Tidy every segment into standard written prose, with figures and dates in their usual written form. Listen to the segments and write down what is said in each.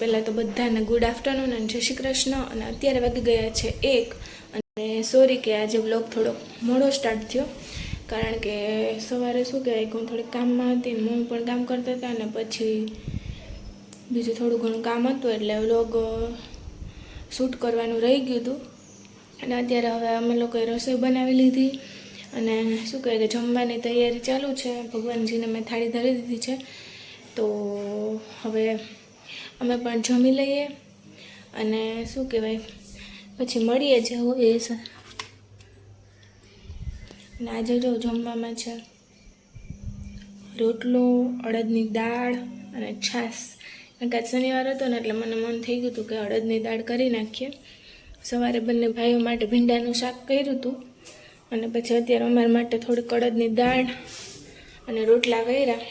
પહેલાં તો બધાને ગુડ આફ્ટરનૂન અને જય શ્રી કૃષ્ણ. અને અત્યારે વાગી ગયા છે 1. અને સોરી કે આજે બ્લોગ થોડોક મોડો સ્ટાર્ટ થયો, કારણ કે સવારે શું કહેવાય કે હું થોડીક કામમાં હતી ને મમ્મી પણ કામ કરતા હતા, અને પછી બીજું થોડું ઘણું કામ હતું એટલે વ્લોગ શૂટ કરવાનું રહી ગયું હતું. અને અત્યારે હવે અમે લોકોએ રસોઈ બનાવી લીધી અને શું કહેવાય કે જમવાની તૈયારી ચાલુ છે. ભગવાનજીને મેં થાળી ધરી દીધી છે, તો હવે અમે પણ જમી લઈએ અને શું કહેવાય પછી મળીએ જે હોય એ છે. અને આજે જો જમવામાં છે રોટલો, અડદની દાળ અને છાશ. કારણ કે આજ શનિવાર હતો ને એટલે મને મન થઈ ગયું હતું કે અડદની દાળ કરી નાખીએ. સવારે બંને ભાઈઓ માટે ભીંડાનું શાક કર્યું હતું અને પછી અત્યારે અમારા માટે થોડીક અડદની દાળ અને રોટલા કર્યા.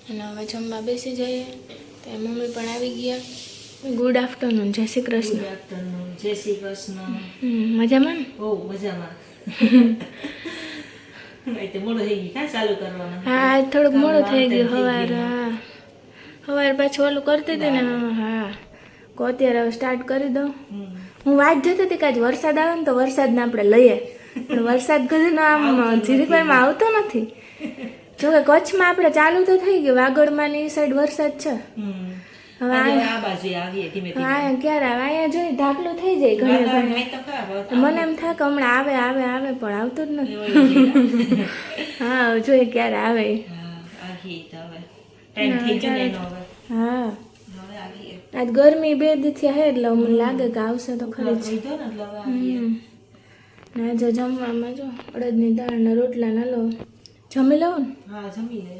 અને હવે જમવા બેસી જઈએ. તો મમ્મી પણ આવી ગયા. ગુડ આફ્ટરનૂન, જય શ્રી કૃષ્ણ. ગુડ આફ્ટરનૂન, જય શ્રી કૃષ્ણ. મજામાં ને? બહુ મજામાં. મોડું થઈ ગયું, ક્યાં ચાલુ કરવાનું? હા, આજ થોડુંક મોડું થઈ ગયું. સવારે પાછું ઓલું કરતી હતી ને. હા, કો અત્યારે હવે સ્ટાર્ટ કરી દઉં. હું વાત જતી હતી કે આજ વરસાદ આવે ને તો વરસાદને આપણે લઈએ, પણ વરસાદ કદીનો આમ જીરીકવારમાં આવતો નથી. જોકે કચ્છમાં આપણે ચાલુ તો થઈ ગયું, વાગડમાં ની સાઈડ વરસાદ છે. હવે આ બાજુ આવીએ ધીમે ધીમે. હા, ક્યારે આવે? અહીંયા જોઈ ઢાકલું થઈ જાય ઘણી ઘણી. મને એમ થાય કે હમણાં આવે આવે આવે, પણ આવતું જ નથી. હા, જોઈએ ક્યારે આવે. હા, આજ ગરમી 2 દિવસથી હે એટલે મને લાગે કે આવશે તો ખરી જ. આજે જમવામાં જો અડદની દાળ ને રોટલા ના લો. જમી લઉં ને? હા, જમી લે.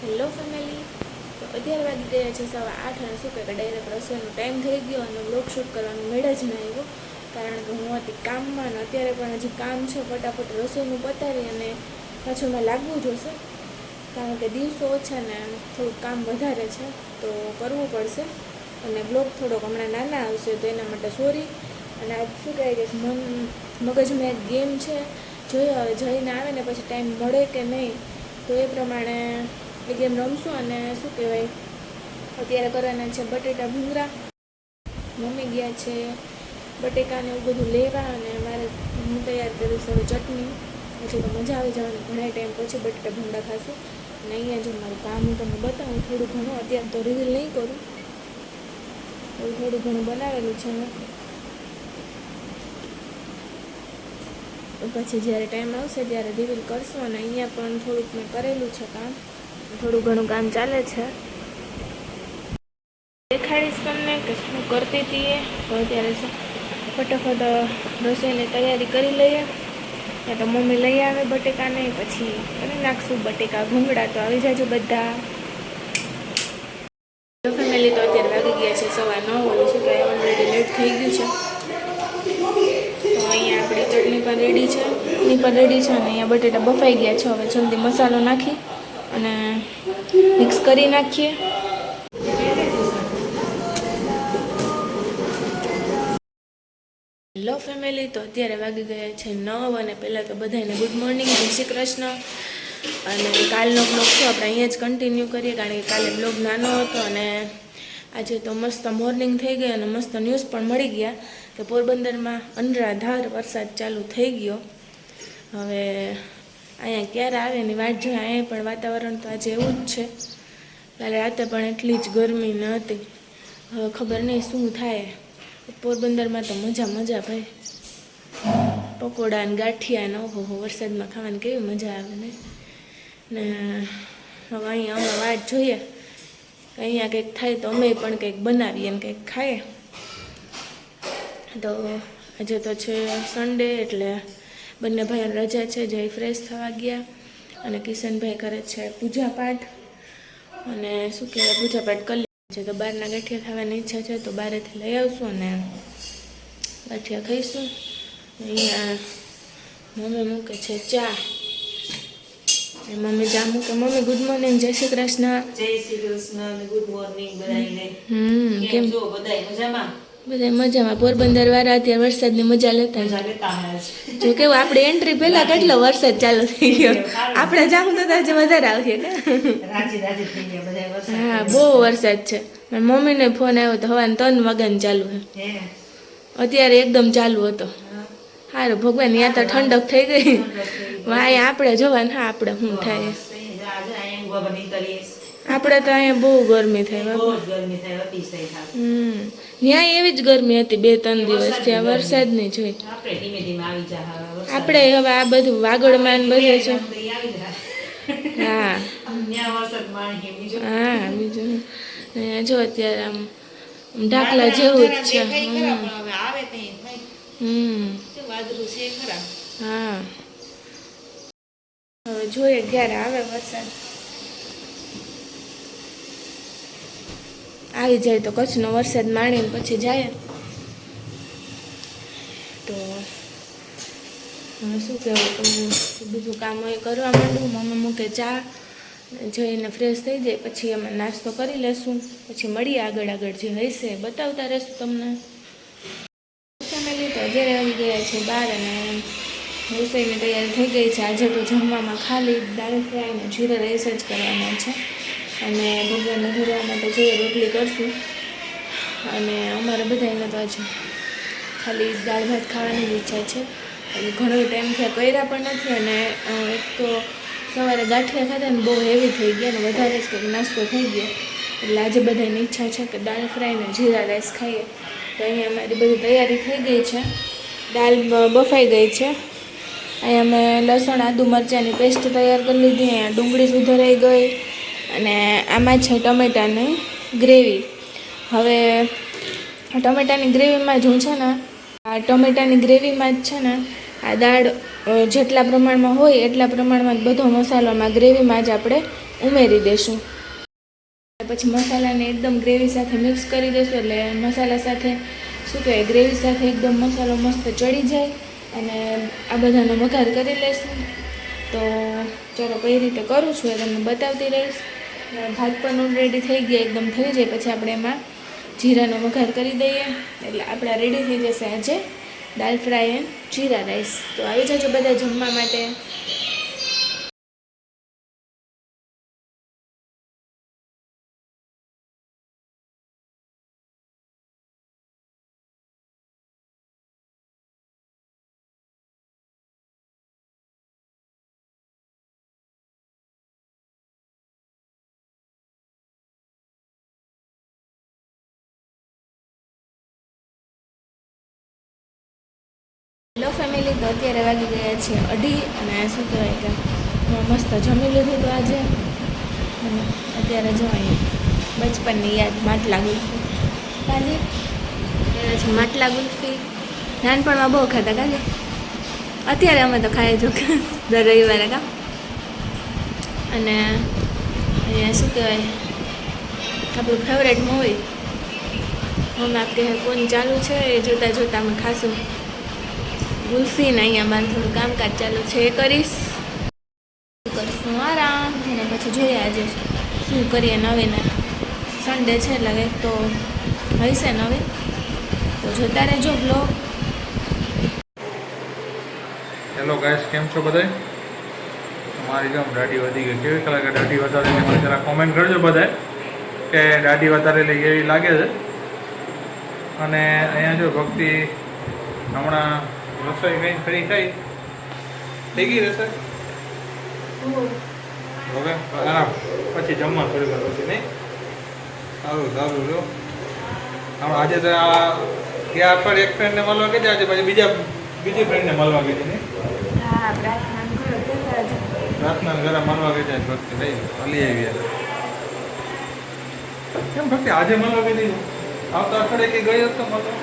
હેલો ફેમિલી, તો અત્યારે વાગી ગયા છે 8:15 અને શું કહે કે ડાયરેક્ટ રસોઈનો ટાઈમ થઈ ગયો અને બ્લોગ શૂટ કરવાનું મેળ જ ના આવ્યો, કારણ કે હું હતી કામમાં. ને અત્યારે પણ હજી કામ છે, ફટાફટ રસોઈનું પતાવી અને પાછું મેં લાગવું જોશે, કારણ કે દિવસો ઓછા ને થોડુંક કામ વધારે છે તો કરવું પડશે. અને બ્લોગ થોડોક હમણાં નાના આવશે તો એના માટે સોરી. અને આજ શું કહે કે મગજમાં એક ગેમ છે, જોઈએ હવે જઈને આવે ને પછી ટાઈમ મળે કે નહીં, તો એ પ્રમાણે એ ગેમ રમશું. અને શું કહેવાય અત્યારે કરવાના છે બટેટા ભૂંગળા. મમ્મી ગયા છે બટેકાને એવું બધું લેવા, અને મારે હું તૈયાર કરીશ હવે ચટણી. પછી તો મજા આવી જવાની, ઘણા ટાઈમ પછી બટેટા ભૂંગળા ખાશું. અને અહીંયા જો મારું કામ હું તમને બતાવું થોડું ઘણું, અત્યારે તો રિવીલ નહીં કરું, એવું થોડું ઘણું બનાવેલું છે મેં. પછી જ્યારે ટાઈમ આવશે ત્યારે રિવીલ કરશું. અને અહીંયા પણ થોડુંક મેં કરેલું છે કામ, થોડું ઘણું કામ ચાલે છે. દેખાડીશ તમને કે શું કરતી હતી એ. તો અત્યારે ફટાફટ રસોઈની તૈયારી કરી લઈએ. ત્યાં તો મમ્મી લઈ આવે બટેકાને, પછી કરી નાખશું બટેકા ભૂંગળા. તો આવી જાજો બધા. ફેમિલી, તો અત્યારે વાગી ગયા છે 9:15. ઓલું શું કહે ઓલરેડી લેટ થઈ ગયું છે. તો અહીંયા આપણી ચટણી પણ રેડી છે, અને અહીંયા બટેટા બફાઈ ગયા છે. હવે જલ્દી મસાલો નાખી અને મિક્સ કરી નાખીએ. હેલો ફેમિલી, તો અત્યારે વાગી ગયા છે 9. અને પહેલાં તો બધાને ગુડ મોર્નિંગ, જય શ્રી કૃષ્ણ. અને કાલનો બ્લોગ તો આપણે અહીંયા જ કન્ટિન્યુ કરીએ, કારણ કે કાલે બ્લોગ નાનો હતો. અને આજે તો મસ્ત મોર્નિંગ થઈ ગઈ અને મસ્ત ન્યૂઝ પણ મળી ગયા કે પોરબંદરમાં અનરાધાર વરસાદ ચાલુ થઈ ગયો. હવે અહીંયા ક્યારે આવે એની વાટ જોઈએ. અહીંયા પણ વાતાવરણ તો આજે એવું જ છે. કાલે રાતે પણ એટલી જ ગરમી ન હતી. હવે ખબર નહીં શું થાય. પોરબંદરમાં તો મજા ભાઈ, પકોડા ને ગાંઠિયા ને ઓહો વરસાદમાં ખાવાની કેવી મજા આવે ને. હવે અહીંયા અમે વાટ જોઈએ, અહીંયા કંઈક થાય તો અમે પણ કંઈક બનાવીએ ને કંઈક ખાઈએ. તો આજે તો છે સન્ડે એટલે બંને ભાઈઓને રજા છે. જય ફ્રેશ થવા ગયા અને કિશનભાઈ કરે છે પૂજાપાઠ. અને શું કહેવાય પૂજાપાઠ કરી છે તો બહારના ગાંઠિયા ખાવાની ઈચ્છા છે તો બહારેથી લઈ આવશું અને ગાંઠિયા ખાઈશું. અહીંયા મમ્મી મૂકે છે ચા. મમ્મી ચા મૂકે. મમ્મી ગુડ મોર્નિંગ, જય શ્રી કૃષ્ણ. જય શ્રી કૃષ્ણ અને ગુડ મોર્નિંગ બધાને. કેમ છો બધાય મજામાં? બધા મજામાં. પોરબંદર વાળા અત્યારે વરસાદની મજા લેતા મજા લેતા હે છે. જો કેવું આપણે એન્ટ્રી પહેલા કેટલો વરસાદ ચાલુ થઈ ગયો. આપણે જામ તો આજે વધારે આવશે ને. રાજી રાજી થઈ ગયા બધા વરસાદ. હા બહુ વરસાદ છે. મારી મમ્મીને ફોન આવ્યો તો હવાને 3 વાગ્યાનું ચાલુ છે. હે અત્યારે એકદમ ચાલુ હતો. સારું ભગવાન ત્યાં તો ઠંડક થઈ ગઈ. અહીંયા આપણે જોવાનું હા આપણે શું થાય. આજે અહીંયા ઊભા બની કરીએ. આપણે તો અહીંયા બહુ ગરમી થાય બહુ બાપા. જ ગરમી થાય અતિશય થાય. ત્યાં એવી જ ગરમી હતી 2-3 દિવસથી. આ વરસાદ નહીં જોઈ. આપણે ધીમે ધીમે આવી જા હવે. આપણે હવે આ બધું વાગડમાં ને બધે છે. આવી જા. હા ત્યાં વરસાદ માણી બીજો. હા બીજું અહીંયા જો અત્યારે આમ ઢાકલા જેવું જ છે. હવે આવે ત્યાં થાય. શું વાદળું છે ખરા. હા હવે જોઈએ ક્યારે આવે વરસાદ. આવી જાય તો કચ્છનો વરસાદ માણીને પછી જાય. તો હવે શું કહેવું તો બીજું કામ એ કરવા માંડું. મમ્મી મૂકે ચા જઈને ફ્રેશ થઈ જાય પછી અમે નાસ્તો કરી લેશું. પછી મળીએ આગળ જે હશે બતાવતા રહેશું તમને. ફેમિલી તો અત્યારે આવી ગયા છે બહાર અને રસોઈની તૈયારી થઈ ગઈ છે. આજે તો જમવામાં ખાલી દાળ ફ્રાય અને જીરા રાઈસ જ કરવાના છે. અને ભગવાનને ધરવા માટે જોઈએ રોટલી કરશું. અને અમારે બધાને તો આજે ખાલી દાળ ભાત ખાવાની જ ઈચ્છા છે. એટલે ઘણો ટાઈમ થયા કર્યા પણ નથી. અને એક તો સવારે ગાંઠિયા ખાધા ને બહુ હેવી થઈ ગયા ને વધારે જ કંઈક નાસ્તો થઈ ગયો. એટલે આજે બધાની ઈચ્છા છે કે દાળ ફ્રાય ને જીરા રાઈસ ખાઈએ. તો અહીંયા અમારી બધી તૈયારી થઈ ગઈ છે. દાળ બફાઈ ગઈ છે. અહીંયા મેં લસણ આદુ મરચાંની પેસ્ટ તૈયાર કરી લીધી. અહીંયા ડુંગળી સુધરાઈ ગઈ. અને આમાં છે ટમેટાની ગ્રેવી. હવે ટમેટાની ગ્રેવીમાં જ હું છે ને આ ટમેટાની ગ્રેવીમાં જ છે ને આ દાળ જેટલા પ્રમાણમાં હોય એટલા પ્રમાણમાં બધો મસાલો આમાં ગ્રેવીમાં જ આપણે ઉમેરી દઈશું. પછી મસાલાને એકદમ ગ્રેવી સાથે મિક્સ કરી દઈશું. એટલે મસાલા સાથે શું કહેવાય ગ્રેવી સાથે એકદમ મસાલો મસ્ત ચડી જાય. અને આ બધાનો વઘાર કરી લઈશું. તો ચાલો કઈ રીતે કરું છું એ તમને બતાવતી રહીશ. ભાત પણ રેડી થઈ ગયા એકદમ થઈ જાય પછી આપણે એમાં જીરાનો વઘાર કરી દઈએ. એટલે આપણા રેડી થઈ જશે આજે દાલ ફ્રાય એન્ડ જીરા રાઈસ. તો આવી જજો બધા જમવા માટે. હેલો ફેમિલી, તો અત્યારે વાગી ગયા છે 2:30 અને શું કહેવાય કે મસ્ત જમી લીધું તો આજે. અને અત્યારે જો અહીંયા બચપનની યાદ માટલા ગુલ્ફી કાલે અત્યારે છે માટલા ગુલ્ફી. નાનપણમાં બહુ ખાતા કાલે. અત્યારે અમે તો ખાઈએ જો દર રવિવારે કા. અને અહીંયા શું કહેવાય આપણું ફેવરેટ મૂવી હમ આપકે હે કોણ ચાલુ છે. એ જોતાં જોતાં અમે ખાશું ગુલ્ફી. ને અહીંયા મારે થોડું કામકાજ ચાલુ છે એ કરીશ. કરીશું આરામ. અને પછી જોઈએ આજે શું કરીએ નવીને. સન્ડે છે એટલે એક તો હશે નવી. તો જોતા રહેજો બ્લોગ. હેલો ગાઈસ, કેમ છો બધાય? મારી જેમ દાઢી વધી ગઈ. કેવી લાગે દાઢી વધારેલી? મને જરા કોમેન્ટ કરજો બધાય કે દાઢી વધારેલી કેવી લાગે છે. અને અહીંયા જો ભક્તિ હમણાં રસોઈ કઈ ફરી થઈ ગઈ રસોઈ. હવે આરામ પછી જમવા થોડી વાર પછી નહીં. સારું સારું જો હમણાં આજે તો આ ગયા અઠવાડિયે એક ફ્રેન્ડને મળવા ગઈ આજે પછી બીજી ફ્રેન્ડને મળવા ગઈ નહીં. હા પ્રાર્થના ઘરે મળવા ગઈ જાય ભક્તિ નહીં હલી આવી. કેમ ભક્તિ આજે મળવા ગઈ હતી? આવતા અઠવાડિયે કે ગઈ હતો મળવા?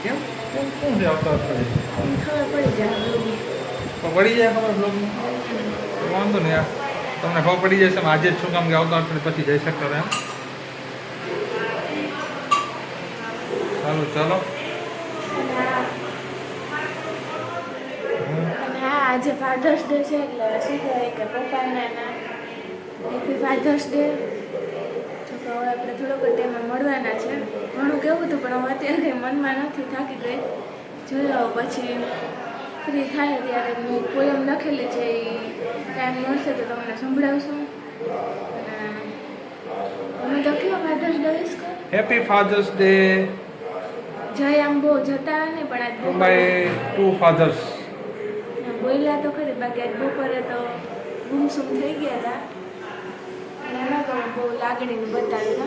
કેમ કેમ શું છે આવતા અઠવાડિયે? ખબર પડી જાય તો પડી જાય ખબર બ્લોગમાં વાંધો નહીં. તમને ખબર પડી જશે આજે જ શું કામ કે આવતા અઠવાડિયે પછી જઈ શકતો એમ. સારું ચાલો. અને હા આજે ફાધર્સ ડે છે એટલે શું કહેવાય કે પપ્પાને હેપી ફાધર્સ ડે. તો હવે આપણે થોડોક જ ટાઈમમાં મળવાના છે. ઘણું કેવું હતું પણ હવે અત્યારે કંઈ મનમાં નથી, થાકી ગઈ. જોયો પછી ફ્રી થાય ત્યારે મેં પોયમ લખેલી છે, એ ટાઈમ મળશે તો તમને સંભળાવશું. અને અમે તો કયો ફાધર્સ ડે વિશ કરો. હેપી ફાધર્સ ડે જય આમ બહુ જતા ને પણ આજ બાય ટુ ફાધર્સ. બોલ્યા તો ખરી, બાકી આજ બપોરે તો ગુમસુમ થઈ ગયા હતા. અને એમાં તો બહુ લાગણીને બતાવી દો.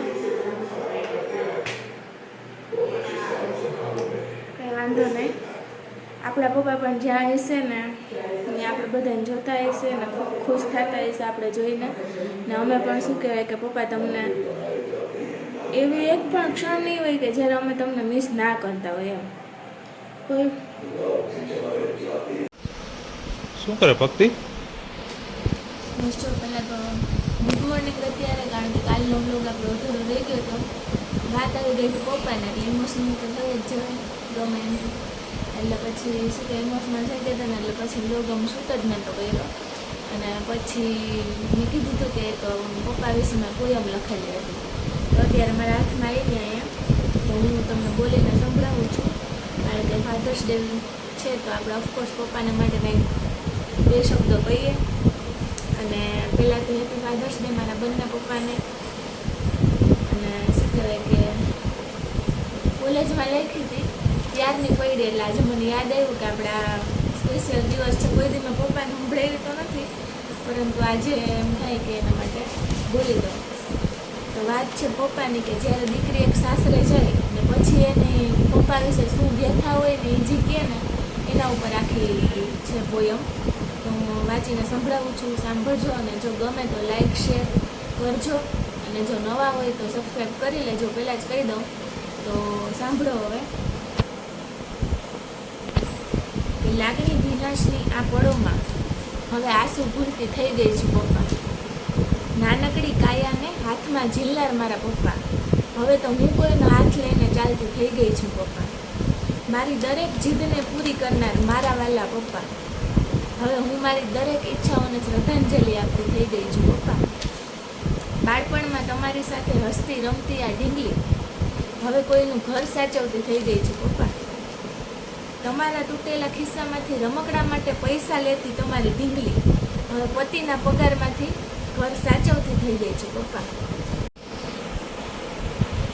કંઈ વાંધો નહીં. આપણા પપ્પા પણ જ્યાં હશે ને ત્યાં આપણે બધાને જોતા હશે ને ખૂબ ખુશ થતા હશે આપણે જોઈને. ને અમે પણ શું કહેવાય કે પપ્પા તમને એવી એક પણ ક્ષણ નહીં હોય કે જ્યારે અમે તમને મિસ ના કરતા હોય એમ. કોઈ શું કરે ભક્તિ? મોસ્ટ ઓફ પહેલાં તો ગુડ મોર્નિંગ અત્યારે, કારણ કે કાલનો બ્લોગ આપણો અધૂરો રહી ગયો હતો. વાત આવી ગઈ હતી પપ્પાને એટલે ઇમોશનલ તો થઈ જ ગમે એમ. એટલે પછી શું કે ઇમોશનલ થઈ ગયા હતા ને એટલે પછી બ્લોગ આમ શૂટ જ નહોતો કર્યો. અને પછી મેં કીધું હતું કે એક પપ્પા વિશે મેં પોયમ લખેલી હતી. તો અત્યારે મારા હાથમાં આવી અહીંયા તો હું તમને બોલીને સંભળાવું છું. કારણ કે ફાધર્સ ડે છે તો આપણે ઓફકોર્સ પપ્પાને માટે કંઈક 2 શબ્દો કહીએ. અને પહેલાં તો હેપી ફાધર્સ ડે મારા બંને પપ્પાને. અને શું કહેવાય કે કોલેજમાં લખી હતી ત્યારની પડી એટલે આજે મને યાદ આવ્યું કે આપણા સ્પેશિયલ દિવસ છે. કોઈ દી મેં પપ્પાને સંભળાવી તો નથી, પરંતુ આજે એમ થાય કે એના માટે બોલી દઉં. તો વાત છે પપ્પાની કે જ્યારે દીકરી એક સાસરે જાય ને પછી એને પપ્પા વિશે શું વ્યથા હોય ને એ જે કહે ને એના ઉપર આખી છે પોયમ. તો હું વાંચીને સંભળાવું છું, સાંભળજો. અને જો ગમે તો લાઈક શેર કરજો, અને જો નવા હોય તો સબસ્ક્રાઈબ કરી લેજો. પહેલાં જ કહી દઉં તો સાંભળો હવે. લાગણી ભીનાશની આ પળોમાં હવે આંસુ ભૂલતી થઈ ગઈ છું પપ્પા. નાનકડી કાયાને હાથમાં ઝીલનાર મારા પપ્પા. હવે તો હું કોઈનો હાથ લઈને ચાલતી થઈ ગઈ છું પપ્પા. મારી દરેક જીદને પૂરી કરનાર મારા વાલા પપ્પા. હવે હું મારી દરેક ઈચ્છાઓને શ્રદ્ધાંજલિ આપતી થઈ ગઈ છું પપ્પા. બાળપણમાં તમારી સાથે હસતી રમતી આ ઢીંગલી હવે કોઈનું ઘર સાચવતી થઈ ગઈ છું પપ્પા. તમારા તૂટેલા ખિસ્સામાંથી રમકડા માટે પૈસા લેતી તમારી ઢીંગલી હવે પતિના પગારમાંથી ઘર સાચવતી થઈ ગઈ છે પપ્પા.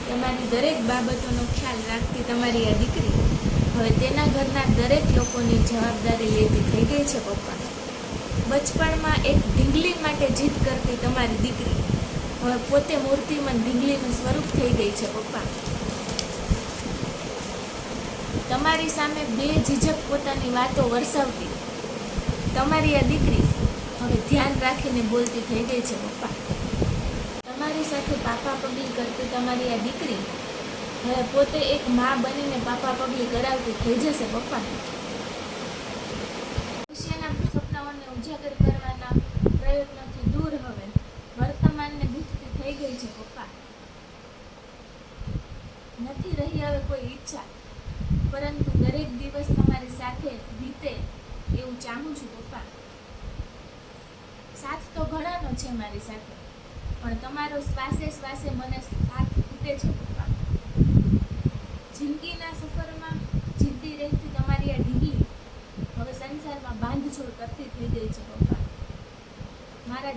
તમારી દરેક બાબતોનો ખ્યાલ રાખતી તમારી આ દીકરી હવે તેના ઘરના દરેક લોકોની જવાબદારી લેતી થઈ ગઈ છે પપ્પા. બચપણમાં એક ઢીંગલી માટે જીદ કરતી તમારી દીકરી હવે પોતે મૂર્તિમાં ઢીંગલીનું સ્વરૂપ થઈ ગઈ છે પપ્પા. તમારી સામે બે ઝીઝક પોતાની વાતો વરસાવતી તમારી આ દીકરી હવે ધ્યાન રાખીને બોલતી થઈ ગઈ છે પપ્પા. તમારી સાથે પાપા પગલી કરતી તમારી આ દીકરી હવે પોતે એક મા બનીને પાપા પગલી કરાવતી થઈ જશે પપ્પા. ભવિષ્યના સપનાઓને ઉજાગર કરવાના પ્રયત્નોથી દૂર હવે વર્તમાનને ગૂંથતી થઈ ગઈ છે પપ્પા. નથી રહી હવે કોઈ ઈચ્છા, પરંતુ દરેક દિવસ તમારી સાથે વીતે એવું ચાહું છું પપ્પા. સાથ તો ઘણાનો છે મારી સાથે, પણ તમારો શ્વાસે શ્વાસે મને સાથ ખૂટે છે પપ્પા. જિંદગીના સફરમાં જીતી રહેતી તમારી આ ઢીંગલી હવે સંસારમાં બાંધછોડ કરતી થઈ ગઈ છે પપ્પા. મારી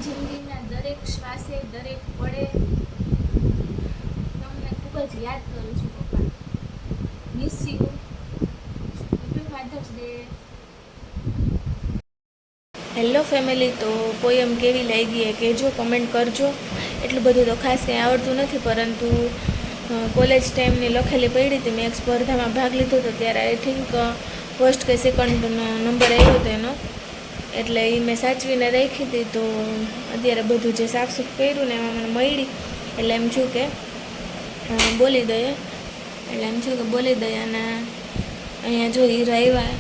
જિંદગીના દરેક શ્વાસે દરેક પળે ખૂબ જ યાદ કરું છું પપ્પા. Miss you. Happy father's day. Hello family, તો પોયમ કેવી લાગી એ કહેજો, કમેન્ટ કરજો. એટલું બધું તો ખાસ કંઈ આવડતું નથી, પરંતુ કોલેજ ટાઈમની લખેલી પડી હતી. મેં એક સ્પર્ધામાં ભાગ લીધો હતો ત્યારે આઈ થિંક ફર્સ્ટ કે સેકન્ડનો નંબર આવ્યો હતો એનો, એટલે એ મેં સાચવીને રાખી હતી. તો અત્યારે બધું જે સાફસૂફ કર્યું ને એમાં મને મળી, એટલે એમ છું કે બોલી દઈએ. અને અહીંયા જો હીરો આવ્યા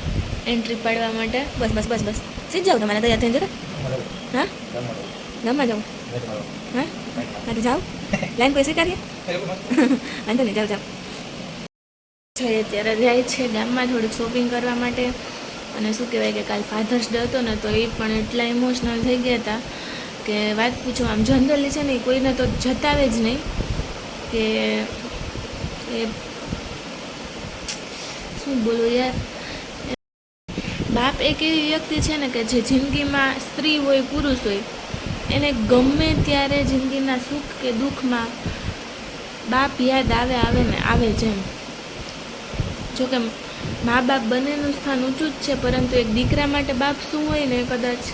એન્ટ્રી પાડવા માટે. બસ સીધ જાઓ તમારે તૈયાર થઈને જતા. હા, ગામમાં જાઉં. હા તો જાઓ, લાઈન કોઈ સ્વીકારીએ. વાંધો નહીં, જાઓ જઈએ. અત્યારે જાય છે ગામમાં થોડીક શોપિંગ કરવા માટે. અને શું કહેવાય કે કાલ ફાધર્સ ડે હતો ને, તો એ પણ એટલા ઇમોશનલ થઈ ગયા હતા કે વાત પૂછો, આમ જનરલી છે ને એ કોઈને તો જતાવે જ નહીં કે એ શું બોલું યાર. બાપ એક એવી વ્યક્તિ છે ને કે જે જિંદગીમાં સ્ત્રી હોય પુરુષ હોય એને ગમે ત્યારે જિંદગીના સુખ કે દુઃખમાં બાપ યાદ આવે જ એમ. જોકે મા બાપ બંનેનું સ્થાન ઊંચું જ છે, પરંતુ એક દીકરા માટે બાપ શું હોય ને કદાચ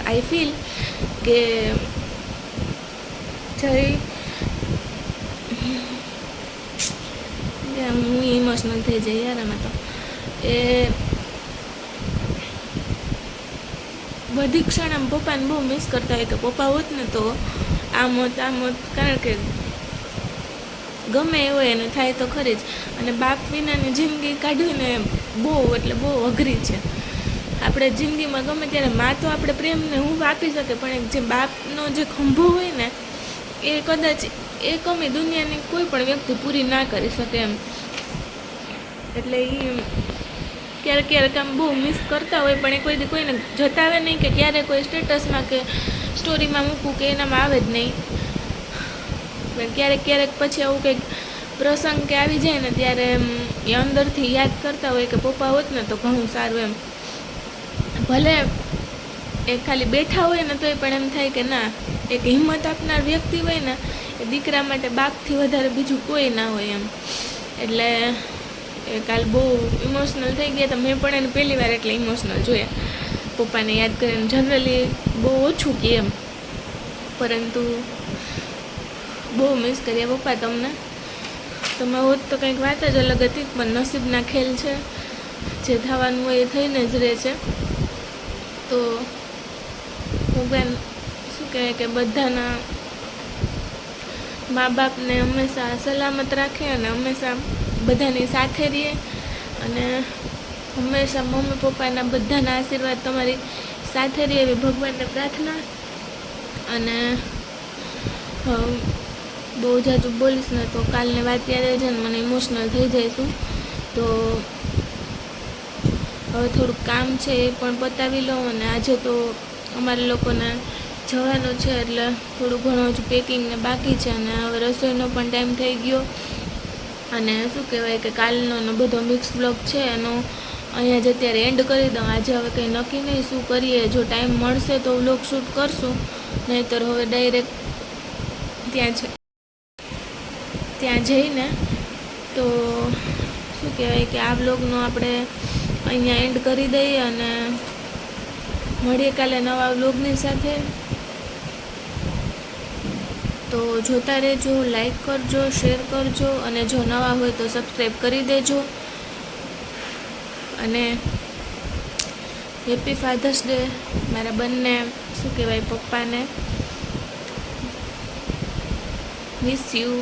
આઈ ફીલ કે હું ઇમોશનલ થઈ જાય યાર આમાં તો. એ બધી ક્ષણ આમ પપ્પાને બહુ મિસ કરતા હોય કે પપ્પા હોત ને તો આમ હોત. કારણ કે ગમે એ હોય એને થાય તો ખરી જ. અને બાપ વિનાની જિંદગી કાઢવીને બહુ એટલે બહુ અઘરી છે. આપણે જિંદગીમાં ગમે ત્યારે મા તો આપણે પ્રેમને હું આપી શકે, પણ એક જે બાપનો જે ખંભો હોય ને એ કદાચ એ કમી દુનિયાની કોઈ પણ વ્યક્તિ પૂરી ના કરી શકે એમ. એટલે એ ક્યારેક આમ બહુ મિસ કરતા હોય, પણ એ કોઈને જતાવે નહીં કે ક્યારે કોઈ સ્ટેટસમાં કે સ્ટોરીમાં મૂકવું કે એનામાં આવે જ નહીં. પણ ક્યારેક પછી આવું કંઈક પ્રસંગ કે આવી જાય ને ત્યારે એ અંદરથી યાદ કરતા હોય કે પપ્પા હોત ને તો ઘણું સારું એમ. ભલે એ ખાલી બેઠા હોય ને તોય પણ એમ થાય કે ના, એક હિંમત આપનાર વ્યક્તિ હોય ને એ દીકરા માટે બાપથી વધારે બીજું કોઈ ના હોય એમ. એટલે એ કાલ બહુ ઇમોશનલ થઈ ગયા. તો મેં પણ એને પહેલી વાર એટલે ઇમોશનલ જોયા પપ્પાને યાદ કરીને. જનરલી બહુ ઓછું કે એમ, પરંતુ બહુ મિસ કરીએ પપ્પા તમને. તમે હોત તો કંઈક વાત જ અલગ હતી, પણ નસીબના ખેલ છે, જે થવાનું હોય એ થઈને જ રહે છે. તો ભગવાન શું કહેવાય કે બધાના મા બાપને હંમેશા સલામત રાખે અને હંમેશા બધાની સાથે રહે, અને હંમેશા મમ્મી પપ્પાના બધાના આશીર્વાદ તમારી સાથે રહે એવી ભગવાનને પ્રાર્થના. અને બહુ જાજુ બોલીશ ને તો કાલની વાત યાદ આવી જાય ને મને ઇમોશનલ થઈ જઈશું. તો હવે થોડુંક કામ છે એ પણ પતાવી લઉં. અને આજે તો અમારે લોકોને જવાનું છે એટલે થોડું ઘણું હજુ પેકિંગને બાકી છે. અને હવે રસોઈનો પણ ટાઈમ થઈ ગયો. અને શું કહેવાય કે કાલનો બધો મિક્સ બ્લોગ છે એનો અહીંયા જ અત્યારે એન્ડ કરી દઉં. આજે હવે કંઈ નક્કી નહીં શું કરીએ, જો ટાઈમ મળશે તો બ્લોગ શૂટ કરશું, નહીંતર હવે ડાયરેક્ટ ત્યાં જઈને તો શું કહેવાય કે આ બ્લોગનો આપણે અહીંયા એન્ડ કરી દઈએ અને મળીએ કાલે નવા બ્લોગની સાથે. તો જોતા રહેજો, લાઈક કરજો, શેર કરજો, અને જો નવા હોય તો સબસ્ક્રાઈબ કરી દેજો. અને હેપી ફાધર્સ ડે મારા બંને શું કહેવાય પપ્પાને. Miss you.